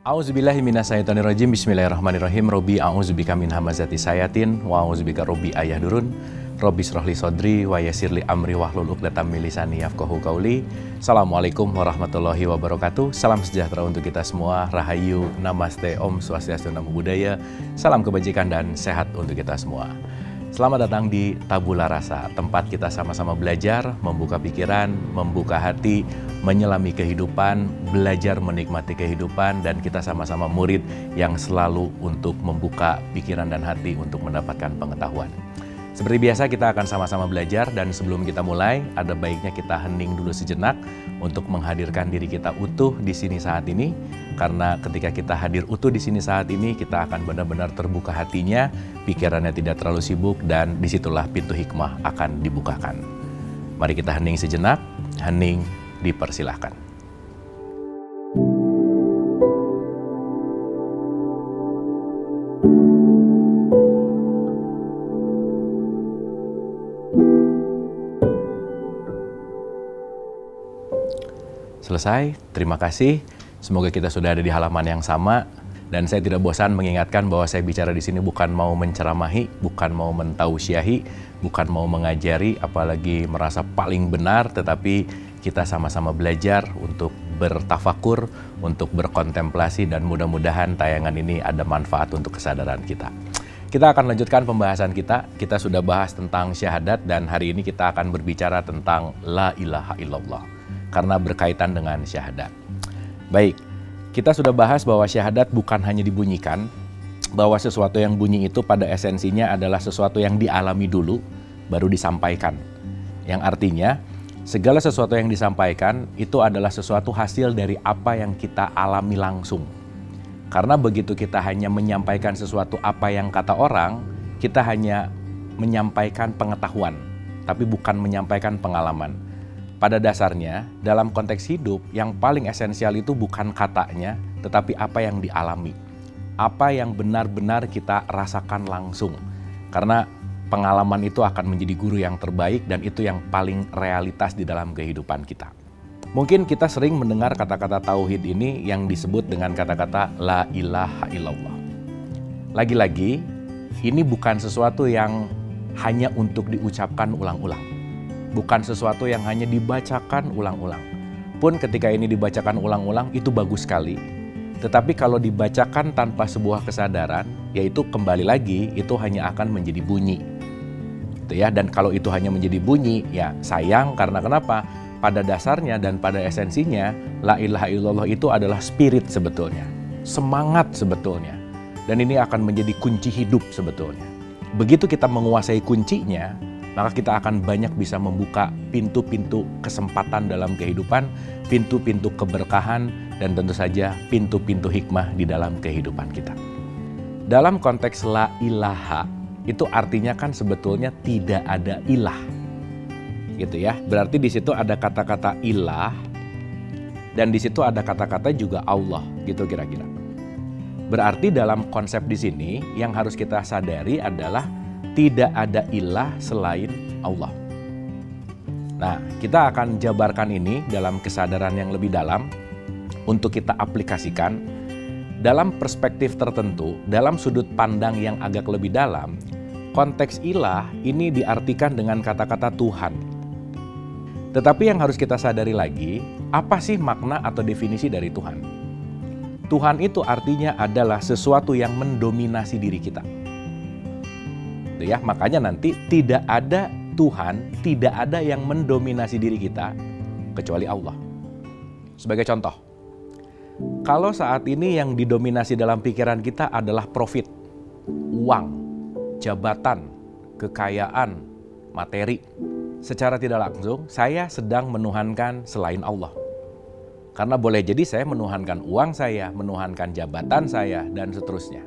A'udzubillahi minasyaitonirrajim. Bismillahirrahmanirrahim. Robbi a'udzubika min hamazati sayatin wa a'udzubika robbi ayahdurun. Robbi shrahli sodri wa yassirli amri wahlul 'uqdatam min lisani yafqahu qauli. Assalamualaikum warahmatullahi wabarakatuh. Salam sejahtera untuk kita semua. Rahayu, namaste, om swastiastu, namo buddhaya. Salam kebajikan dan sehat untuk kita semua. Selamat datang di Tabula Rasa, tempat kita sama-sama belajar, membuka pikiran, membuka hati, menyelami kehidupan, belajar menikmati kehidupan, dan kita sama-sama murid yang selalu untuk membuka pikiran dan hati untuk mendapatkan pengetahuan. Seperti biasa kita akan sama-sama belajar, dan sebelum kita mulai, ada baiknya kita hening dulu sejenak untuk menghadirkan diri kita utuh di sini saat ini. Karena ketika kita hadir utuh di sini saat ini, kita akan benar-benar terbuka hatinya, pikirannya tidak terlalu sibuk, dan disitulah pintu hikmah akan dibukakan. Mari kita hening sejenak, hening dipersilahkan. Selesai, terima kasih. Semoga kita sudah ada di halaman yang sama. Dan saya tidak bosan mengingatkan bahwa saya bicara di sini bukan mau menceramahi, bukan mau mentausiahi, bukan mau mengajari, apalagi merasa paling benar, tetapi kita sama-sama belajar untuk bertafakur, untuk berkontemplasi, dan mudah-mudahan tayangan ini ada manfaat untuk kesadaran kita. Kita akan lanjutkan pembahasan kita. Kita sudah bahas tentang syahadat, dan hari ini kita akan berbicara tentang la ilaha illallah, karena berkaitan dengan syahadat. Baik, kita sudah bahas bahwa syahadat bukan hanya dibunyikan, bahwa sesuatu yang bunyi itu pada esensinya adalah sesuatu yang dialami dulu, baru disampaikan. Yang artinya, segala sesuatu yang disampaikan itu adalah sesuatu hasil dari apa yang kita alami langsung. Karena begitu kita hanya menyampaikan sesuatu apa yang kata orang, kita hanya menyampaikan pengetahuan, tapi bukan menyampaikan pengalaman. Pada dasarnya, dalam konteks hidup, yang paling esensial itu bukan katanya, tetapi apa yang dialami. Apa yang benar-benar kita rasakan langsung. Karena pengalaman itu akan menjadi guru yang terbaik, dan itu yang paling realitas di dalam kehidupan kita. Mungkin kita sering mendengar kata-kata tauhid ini yang disebut dengan kata-kata la ilaha illallah. Lagi-lagi, ini bukan sesuatu yang hanya untuk diucapkan ulang-ulang. Bukan sesuatu yang hanya dibacakan ulang-ulang. Pun ketika ini dibacakan ulang-ulang itu bagus sekali. Tetapi kalau dibacakan tanpa sebuah kesadaran, yaitu kembali lagi itu hanya akan menjadi bunyi. Gitu ya. Dan kalau itu hanya menjadi bunyi, ya sayang. Karena kenapa? Pada dasarnya dan pada esensinya, la ilaha illallah itu adalah spirit sebetulnya. Semangat sebetulnya. Dan ini akan menjadi kunci hidup sebetulnya. Begitu kita menguasai kuncinya, maka kita akan banyak bisa membuka pintu-pintu kesempatan dalam kehidupan, pintu-pintu keberkahan, dan tentu saja pintu-pintu hikmah di dalam kehidupan kita. Dalam konteks la ilaha, itu artinya kan sebetulnya tidak ada ilah. Gitu ya. Berarti di situ ada kata-kata ilah, dan di situ ada kata-kata juga Allah, gitu kira-kira. Berarti dalam konsep di sini yang harus kita sadari adalah tidak ada ilah selain Allah. Nah, kita akan jabarkan ini dalam kesadaran yang lebih dalam untuk kita aplikasikan dalam perspektif tertentu, dalam sudut pandang yang agak lebih dalam. Konteks ilah ini diartikan dengan kata-kata Tuhan. Tetapi yang harus kita sadari lagi, apa sih makna atau definisi dari Tuhan? Tuhan itu artinya adalah sesuatu yang mendominasi diri kita. Ya, makanya nanti tidak ada Tuhan, tidak ada yang mendominasi diri kita kecuali Allah. Sebagai contoh, kalau saat ini yang didominasi dalam pikiran kita adalah profit, uang, jabatan, kekayaan, materi, secara tidak langsung saya sedang menuhankan selain Allah. Karena boleh jadi saya menuhankan uang saya, menuhankan jabatan saya, dan seterusnya.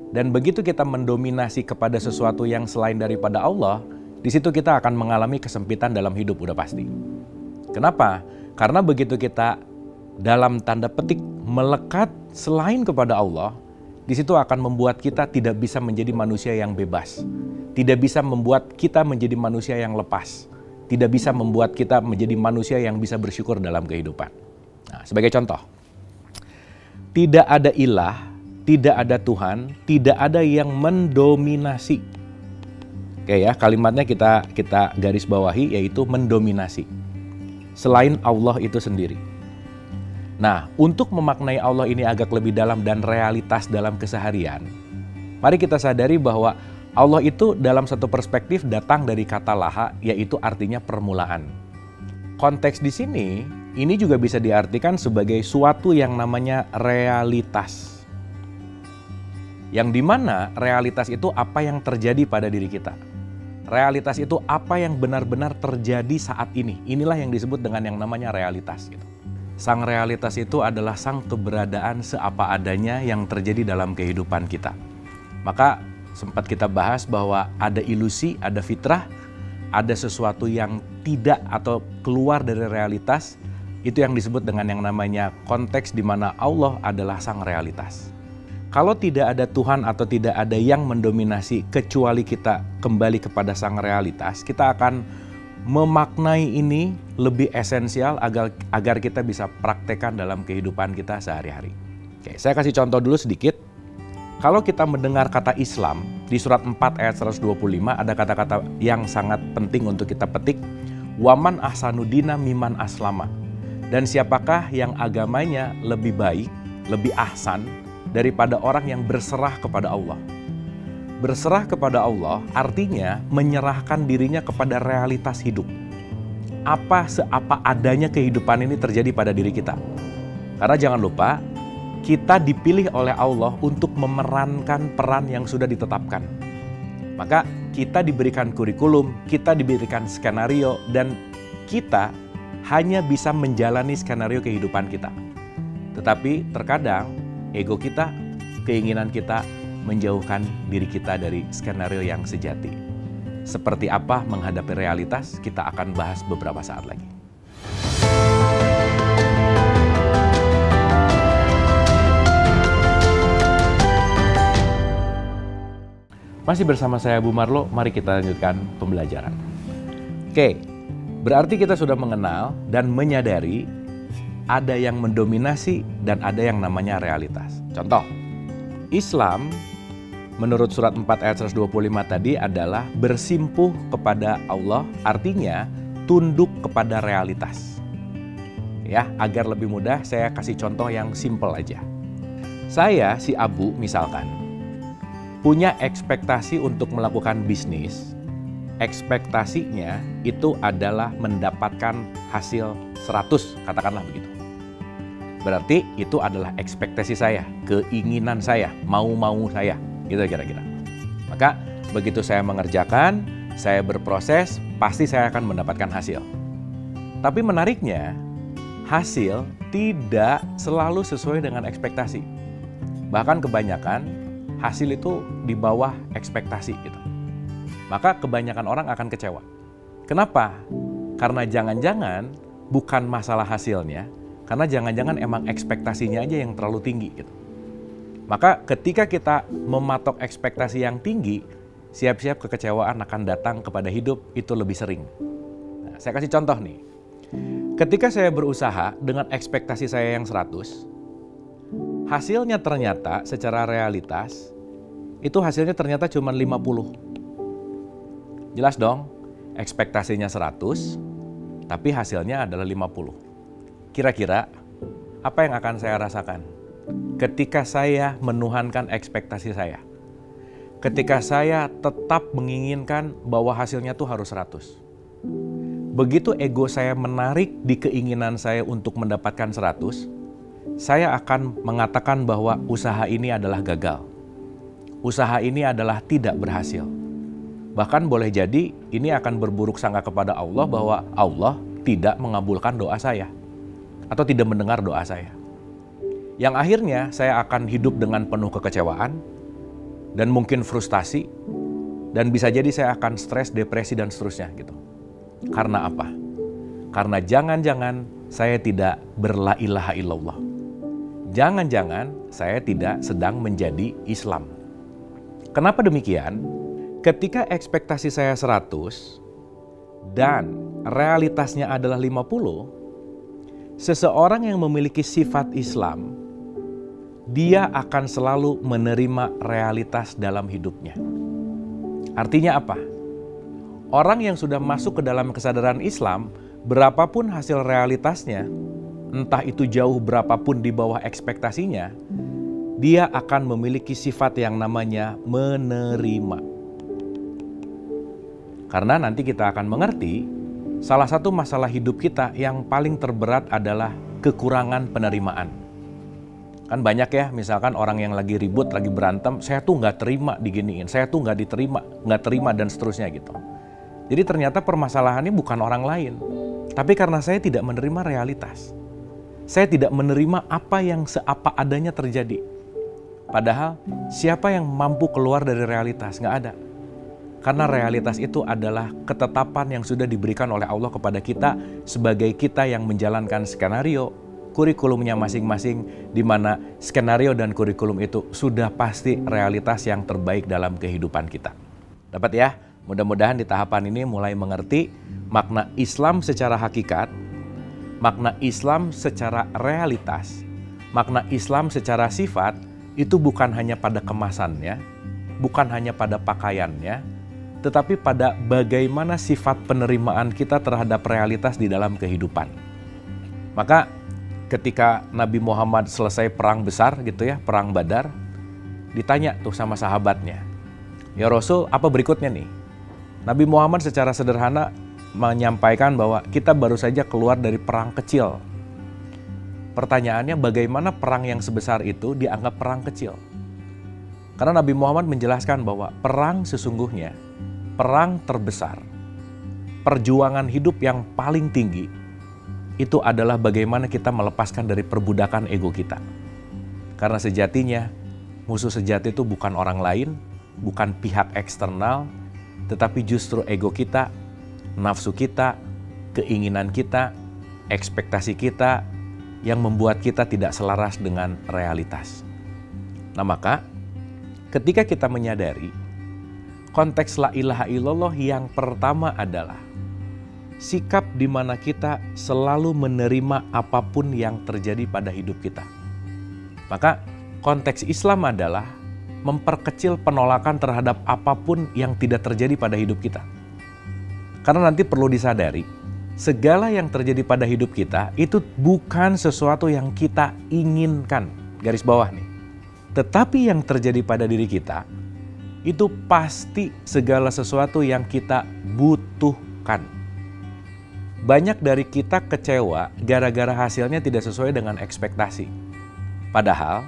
Dan begitu kita mendominasi kepada sesuatu yang selain daripada Allah, di situ kita akan mengalami kesempitan dalam hidup, udah pasti. Kenapa? Karena begitu kita dalam tanda petik melekat selain kepada Allah, di situ akan membuat kita tidak bisa menjadi manusia yang bebas. Tidak bisa membuat kita menjadi manusia yang lepas. Tidak bisa membuat kita menjadi manusia yang bisa bersyukur dalam kehidupan. Nah, sebagai contoh, Tidak ada ilah, tidak ada Tuhan, tidak ada yang mendominasi. Oke ya, kalimatnya kita garis bawahi, yaitu mendominasi. Selain Allah itu sendiri. Nah, untuk memaknai Allah ini agak lebih dalam dan realitas dalam keseharian, mari kita sadari bahwa Allah itu dalam satu perspektif datang dari kata laha, yaitu artinya permulaan. Konteks di sini, ini juga bisa diartikan sebagai suatu yang namanya realitas. Yang dimana realitas itu apa yang terjadi pada diri kita. Realitas itu apa yang benar-benar terjadi saat ini. Inilah yang disebut dengan yang namanya realitas. Sang realitas itu adalah sang keberadaan seapa adanya yang terjadi dalam kehidupan kita. Maka sempat kita bahas bahwa ada ilusi, ada fitrah, ada sesuatu yang tidak atau keluar dari realitas. Itu yang disebut dengan yang namanya konteks di mana Allah adalah sang realitas. Kalau tidak ada Tuhan atau tidak ada yang mendominasi kecuali kita kembali kepada sang realitas, kita akan memaknai ini lebih esensial agar kita bisa praktekkan dalam kehidupan kita sehari-hari. Oke, saya kasih contoh dulu sedikit. Kalau kita mendengar kata Islam, di surat 4 ayat 125 ada kata-kata yang sangat penting untuk kita petik. Waman ahsanudina miman aslama. Dan siapakah yang agamanya lebih baik, lebih ahsan daripada orang yang berserah kepada Allah. Berserah kepada Allah artinya menyerahkan dirinya kepada realitas hidup. Seapa adanya kehidupan ini terjadi pada diri kita. Karena jangan lupa, kita dipilih oleh Allah untuk memerankan peran yang sudah ditetapkan. Maka kita diberikan kurikulum, kita diberikan skenario, dan kita hanya bisa menjalani skenario kehidupan kita. Tetapi terkadang ego kita, keinginan kita menjauhkan diri kita dari skenario yang sejati. Seperti apa menghadapi realitas, kita akan bahas beberapa saat lagi. Masih bersama saya Bu Marlo, mari kita lanjutkan pembelajaran. Oke, berarti kita sudah mengenal dan menyadari ada yang mendominasi dan ada yang namanya realitas. Contoh, Islam menurut surat 4 ayat 125 tadi adalah bersimpuh kepada Allah, artinya tunduk kepada realitas. Ya, agar lebih mudah saya kasih contoh yang simple aja. Saya, si Abu misalkan, punya ekspektasi untuk melakukan bisnis. Ekspektasinya itu adalah mendapatkan hasil 100, katakanlah begitu. Berarti itu adalah ekspektasi saya, keinginan saya, mau-mau saya, gitu kira-kira. Maka begitu saya mengerjakan, saya berproses, pasti saya akan mendapatkan hasil. Tapi menariknya, hasil tidak selalu sesuai dengan ekspektasi. Bahkan kebanyakan hasil itu di bawah ekspektasi gitu. Maka kebanyakan orang akan kecewa. Kenapa? Karena jangan-jangan bukan masalah hasilnya, karena jangan-jangan emang ekspektasinya aja yang terlalu tinggi gitu. Maka ketika kita mematok ekspektasi yang tinggi, siap-siap kekecewaan akan datang kepada hidup itu lebih sering. Nah, saya kasih contoh nih. Ketika saya berusaha dengan ekspektasi saya yang 100, hasilnya ternyata secara realitas, itu hasilnya ternyata cuma 50. Jelas dong, ekspektasinya 100, tapi hasilnya adalah 50. Kira-kira apa yang akan saya rasakan ketika saya menuhankan ekspektasi saya? Ketika saya tetap menginginkan bahwa hasilnya tuh harus 100. Begitu ego saya menarik di keinginan saya untuk mendapatkan 100, saya akan mengatakan bahwa usaha ini adalah gagal. Usaha ini adalah tidak berhasil. Bahkan boleh jadi ini akan berburuk sangka kepada Allah bahwa Allah tidak mengabulkan doa saya atau tidak mendengar doa saya. Yang akhirnya saya akan hidup dengan penuh kekecewaan dan mungkin frustasi, dan bisa jadi saya akan stres, depresi, dan seterusnya gitu. Karena apa? Karena jangan-jangan saya tidak berla ilaha illallah. Jangan-jangan saya tidak sedang menjadi Islam. Kenapa demikian? Ketika ekspektasi saya 100 dan realitasnya adalah 50, seseorang yang memiliki sifat Islam dia akan selalu menerima realitas dalam hidupnya. Artinya apa? Orang yang sudah masuk ke dalam kesadaran Islam, berapapun hasil realitasnya, entah itu jauh berapapun di bawah ekspektasinya, dia akan memiliki sifat yang namanya menerima. Karena nanti kita akan mengerti, salah satu masalah hidup kita yang paling terberat adalah kekurangan penerimaan. Kan banyak ya, misalkan orang yang lagi ribut, lagi berantem, saya tuh nggak terima diginiin, saya tuh nggak terima dan seterusnya gitu. Jadi ternyata permasalahannya bukan orang lain, tapi karena saya tidak menerima realitas. Saya tidak menerima apa yang seapa adanya terjadi. Padahal siapa yang mampu keluar dari realitas? Nggak ada. Karena realitas itu adalah ketetapan yang sudah diberikan oleh Allah kepada kita sebagai kita yang menjalankan skenario, kurikulumnya masing-masing, di mana skenario dan kurikulum itu sudah pasti realitas yang terbaik dalam kehidupan kita. Dapat ya? Mudah-mudahan di tahapan ini mulai mengerti makna Islam secara hakikat, makna Islam secara realitas, makna Islam secara sifat, itu bukan hanya pada kemasannya, bukan hanya pada pakaiannya, tetapi pada bagaimana sifat penerimaan kita terhadap realitas di dalam kehidupan. Maka ketika Nabi Muhammad selesai perang besar gitu ya, perang Badar, ditanya tuh sama sahabatnya, "Ya Rasul, apa berikutnya nih?" Nabi Muhammad secara sederhana menyampaikan bahwa kita baru saja keluar dari perang kecil. Pertanyaannya, bagaimana perang yang sebesar itu dianggap perang kecil? Karena Nabi Muhammad menjelaskan bahwa perang sesungguhnya, perang terbesar, perjuangan hidup yang paling tinggi, itu adalah bagaimana kita melepaskan dari perbudakan ego kita. Karena sejatinya, musuh sejati itu bukan orang lain, bukan pihak eksternal, tetapi justru ego kita, nafsu kita, keinginan kita, ekspektasi kita, yang membuat kita tidak selaras dengan realitas. Nah maka, ketika kita menyadari, konteks la ilaha illallah yang pertama adalah sikap di mana kita selalu menerima apapun yang terjadi pada hidup kita. Maka konteks Islam adalah memperkecil penolakan terhadap apapun yang tidak terjadi pada hidup kita. Karena nanti perlu disadari, segala yang terjadi pada hidup kita itu bukan sesuatu yang kita inginkan, garis bawah nih. Tetapi yang terjadi pada diri kita, itu pasti segala sesuatu yang kita butuhkan. Banyak dari kita kecewa gara-gara hasilnya tidak sesuai dengan ekspektasi. Padahal,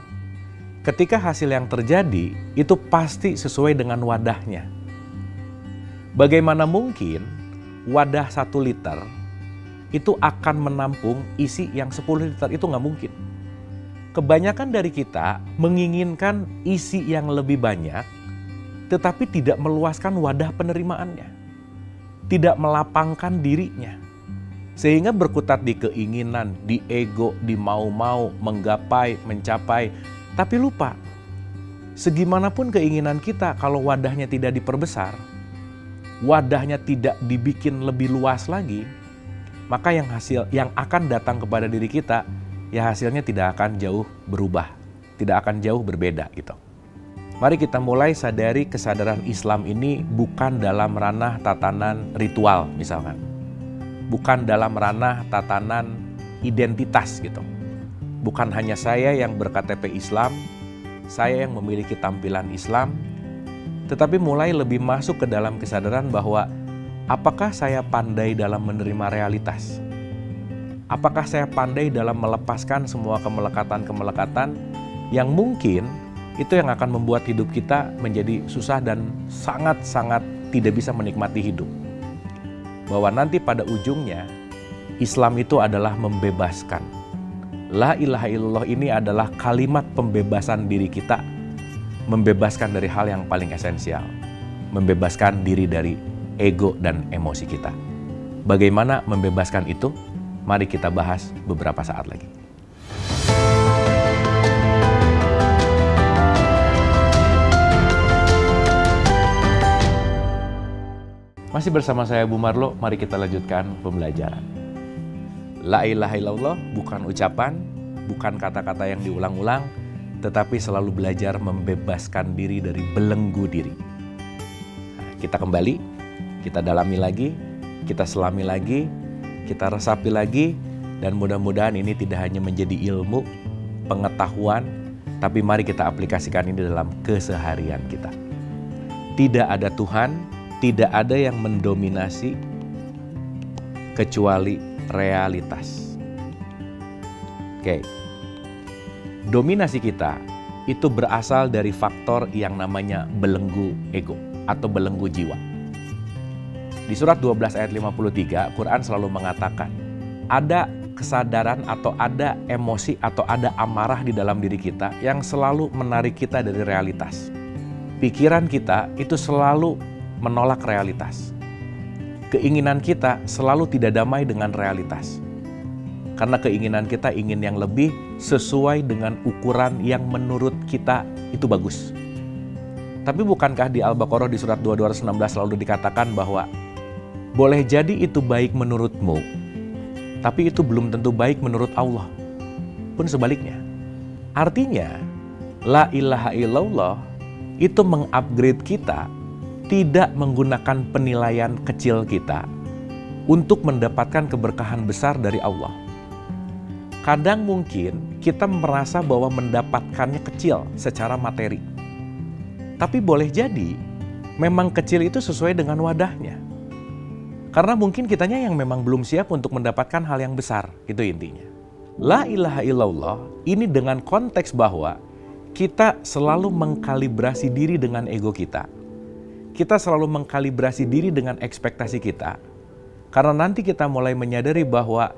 ketika hasil yang terjadi, itu pasti sesuai dengan wadahnya. Bagaimana mungkin wadah 1 liter itu akan menampung isi yang 10 liter? Itu nggak mungkin. Kebanyakan dari kita menginginkan isi yang lebih banyak, tetapi tidak meluaskan wadah penerimaannya. Tidak melapangkan dirinya. Sehingga berkutat di keinginan, di ego, di mau-mau, menggapai, mencapai. Tapi lupa, segimanapun keinginan kita kalau wadahnya tidak diperbesar, wadahnya tidak dibikin lebih luas lagi, maka yang akan datang kepada diri kita, ya hasilnya tidak akan jauh berubah, tidak akan jauh berbeda gitu. Mari kita mulai sadari kesadaran Islam ini bukan dalam ranah tatanan ritual misalkan. Bukan dalam ranah tatanan identitas gitu. Bukan hanya saya yang berKTP Islam, saya yang memiliki tampilan Islam, tetapi mulai lebih masuk ke dalam kesadaran bahwa apakah saya pandai dalam menerima realitas? Apakah saya pandai dalam melepaskan semua kemelekatan-kemelekatan yang mungkin itu yang akan membuat hidup kita menjadi susah dan sangat-sangat tidak bisa menikmati hidup. Bahwa nanti pada ujungnya, Islam itu adalah membebaskan. La ilaha illallah ini adalah kalimat pembebasan diri kita. Membebaskan dari hal yang paling esensial. Membebaskan diri dari ego dan emosi kita. Bagaimana membebaskan itu? Mari kita bahas beberapa saat lagi. Masih bersama saya Bu Marlo, mari kita lanjutkan pembelajaran. La ilaha illallah bukan ucapan, bukan kata-kata yang diulang-ulang, tetapi selalu belajar membebaskan diri dari belenggu diri. Nah, kita kembali, kita dalami lagi, kita selami lagi, kita resapi lagi, dan mudah-mudahan ini tidak hanya menjadi ilmu, pengetahuan, tapi mari kita aplikasikan ini dalam keseharian kita. Tidak ada Tuhan, tidak ada yang mendominasi kecuali realitas. Oke. Dominasi kita itu berasal dari faktor yang namanya belenggu ego atau belenggu jiwa. Di surat 12 ayat 53, Quran selalu mengatakan, ada kesadaran atau ada emosi atau ada amarah di dalam diri kita yang selalu menarik kita dari realitas. Pikiran kita itu selalu menolak realitas. Keinginan kita selalu tidak damai dengan realitas. Karena keinginan kita ingin yang lebih sesuai dengan ukuran yang menurut kita itu bagus. Tapi bukankah di Al-Baqarah di surat 216 selalu dikatakan bahwa boleh jadi itu baik menurutmu, tapi itu belum tentu baik menurut Allah. Pun sebaliknya. Artinya, la ilaha illallah itu mengupgrade kita, tidak menggunakan penilaian kecil kita untuk mendapatkan keberkahan besar dari Allah. Kadang mungkin kita merasa bahwa mendapatkannya kecil secara materi. Tapi boleh jadi memang kecil itu sesuai dengan wadahnya. Karena mungkin kitanya yang memang belum siap untuk mendapatkan hal yang besar, itu intinya. La ilaha illallah ini dengan konteks bahwa kita selalu mengkalibrasi diri dengan ego kita. Kita selalu mengkalibrasi diri dengan ekspektasi kita. Karena nanti kita mulai menyadari bahwa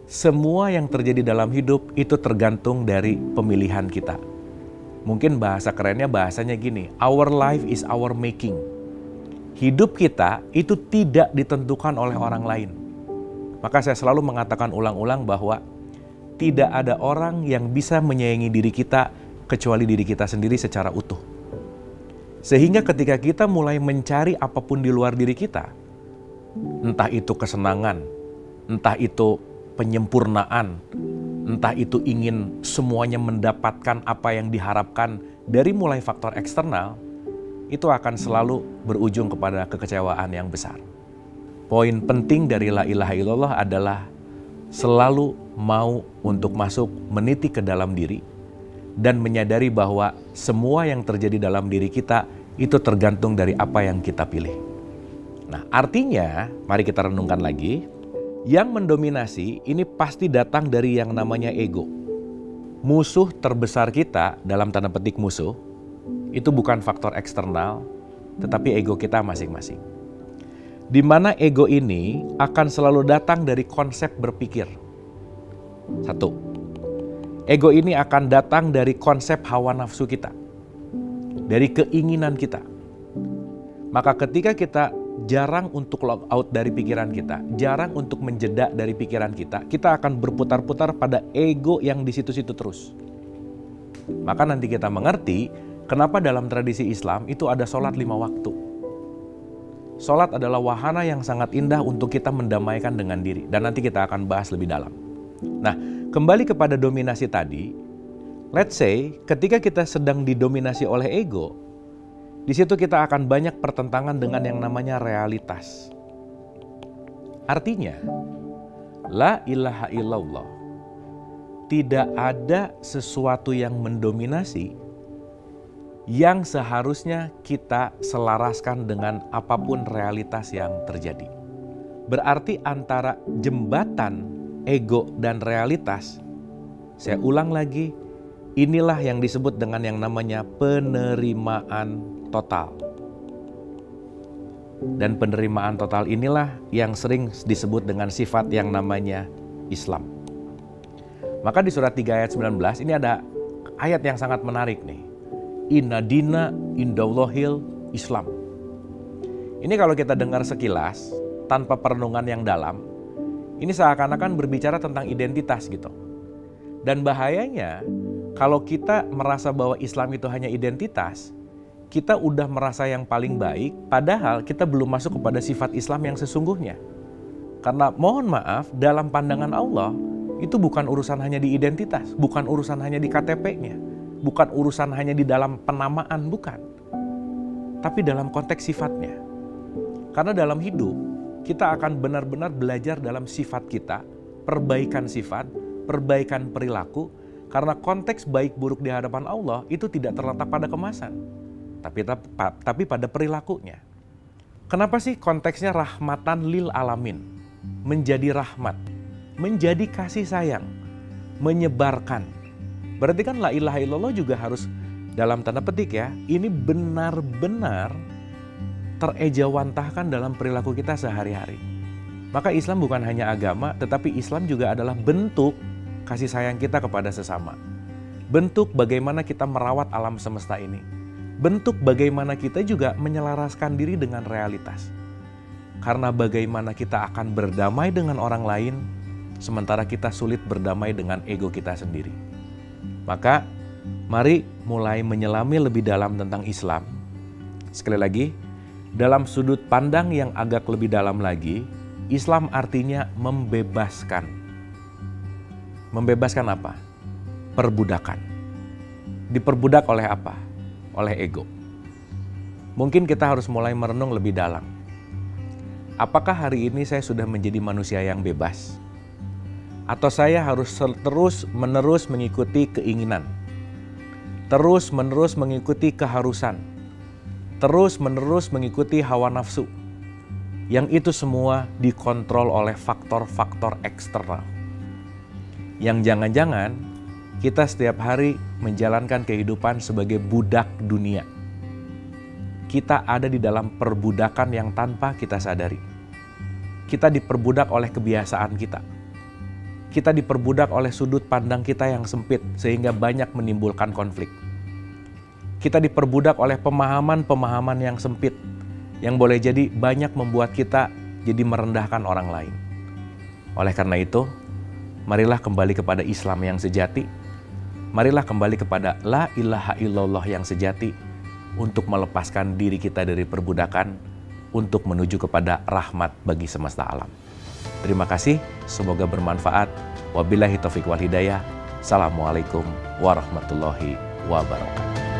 semua yang terjadi dalam hidup itu tergantung dari pemilihan kita. Mungkin bahasa kerennya bahasanya gini, our life is our making. Hidup kita itu tidak ditentukan oleh orang lain. Maka saya selalu mengatakan ulang-ulang bahwa tidak ada orang yang bisa menyayangi diri kita kecuali diri kita sendiri secara utuh. Sehingga ketika kita mulai mencari apapun di luar diri kita, entah itu kesenangan, entah itu penyempurnaan, entah itu ingin semuanya mendapatkan apa yang diharapkan dari mulai faktor eksternal, itu akan selalu berujung kepada kekecewaan yang besar. Poin penting dari la ilaha illallah adalah selalu mau untuk masuk meniti ke dalam diri dan menyadari bahwa semua yang terjadi dalam diri kita itu tergantung dari apa yang kita pilih. Nah, artinya mari kita renungkan lagi. Yang mendominasi ini pasti datang dari yang namanya ego. Musuh terbesar kita, dalam tanda petik musuh, itu bukan faktor eksternal, tetapi ego kita masing-masing. Di mana ego ini akan selalu datang dari konsep berpikir. Satu, ego ini akan datang dari konsep hawa nafsu kita, dari keinginan kita. Maka ketika kita jarang untuk log out dari pikiran kita, jarang untuk menjeda dari pikiran kita, kita akan berputar-putar pada ego yang di situ-situ terus. Maka nanti kita mengerti kenapa dalam tradisi Islam itu ada sholat 5 waktu. Sholat adalah wahana yang sangat indah untuk kita mendamaikan dengan diri. Dan nanti kita akan bahas lebih dalam. Nah, kembali kepada dominasi tadi. Let's say ketika kita sedang didominasi oleh ego, di situ kita akan banyak pertentangan dengan yang namanya realitas. Artinya, la ilaha illallah, tidak ada sesuatu yang mendominasi yang seharusnya kita selaraskan dengan apapun realitas yang terjadi. Berarti antara jembatan ego dan realitas, saya ulang lagi, inilah yang disebut dengan yang namanya penerimaan total. Dan penerimaan total inilah yang sering disebut dengan sifat yang namanya Islam. Maka di surat 3 ayat 19 ini ada ayat yang sangat menarik nih. Inna dina indallahil Islam. Ini kalau kita dengar sekilas tanpa perenungan yang dalam, ini seakan-akan berbicara tentang identitas gitu. Dan bahayanya kalau kita merasa bahwa Islam itu hanya identitas, kita udah merasa yang paling baik, padahal kita belum masuk kepada sifat Islam yang sesungguhnya. Karena mohon maaf, dalam pandangan Allah, itu bukan urusan hanya di identitas, bukan urusan hanya di KTP-nya. bukan urusan hanya di dalam penamaan, bukan. Tapi dalam konteks sifatnya. Karena dalam hidup, kita akan benar-benar belajar dalam sifat kita, perbaikan sifat, perbaikan perilaku, karena konteks baik buruk di hadapan Allah itu tidak terletak pada kemasan, tapi pada perilakunya. Kenapa sih konteksnya rahmatan lil alamin? Menjadi rahmat, menjadi kasih sayang, menyebarkan. Berarti kan la ilaha illallah juga harus dalam tanda petik ya, ini benar-benar terejawantahkan dalam perilaku kita sehari-hari. Maka Islam bukan hanya agama, tetapi Islam juga adalah bentuk kasih sayang kita kepada sesama. Bentuk bagaimana kita merawat alam semesta ini. Bentuk bagaimana kita juga menyelaraskan diri dengan realitas. Karena bagaimana kita akan berdamai dengan orang lain, sementara kita sulit berdamai dengan ego kita sendiri. Maka, mari mulai menyelami lebih dalam tentang Islam. Sekali lagi, dalam sudut pandang yang agak lebih dalam lagi, Islam artinya membebaskan. Membebaskan apa? Perbudakan. Diperbudak oleh apa? Oleh ego. Mungkin kita harus mulai merenung lebih dalam. Apakah hari ini saya sudah menjadi manusia yang bebas? Atau saya harus terus-menerus mengikuti keinginan? Terus-menerus mengikuti keharusan? Terus-menerus mengikuti hawa nafsu, yang itu semua dikontrol oleh faktor-faktor eksternal. Yang jangan-jangan kita setiap hari menjalankan kehidupan sebagai budak dunia. Kita ada di dalam perbudakan yang tanpa kita sadari. Kita diperbudak oleh kebiasaan kita. Kita diperbudak oleh sudut pandang kita yang sempit sehingga banyak menimbulkan konflik. Kita diperbudak oleh pemahaman-pemahaman yang sempit, yang boleh jadi banyak membuat kita jadi merendahkan orang lain. Oleh karena itu, marilah kembali kepada Islam yang sejati. Marilah kembali kepada la ilaha illallah yang sejati untuk melepaskan diri kita dari perbudakan, untuk menuju kepada rahmat bagi semesta alam. Terima kasih, semoga bermanfaat. Wabillahi taufiq wal hidayah. Assalamualaikum warahmatullahi wabarakatuh.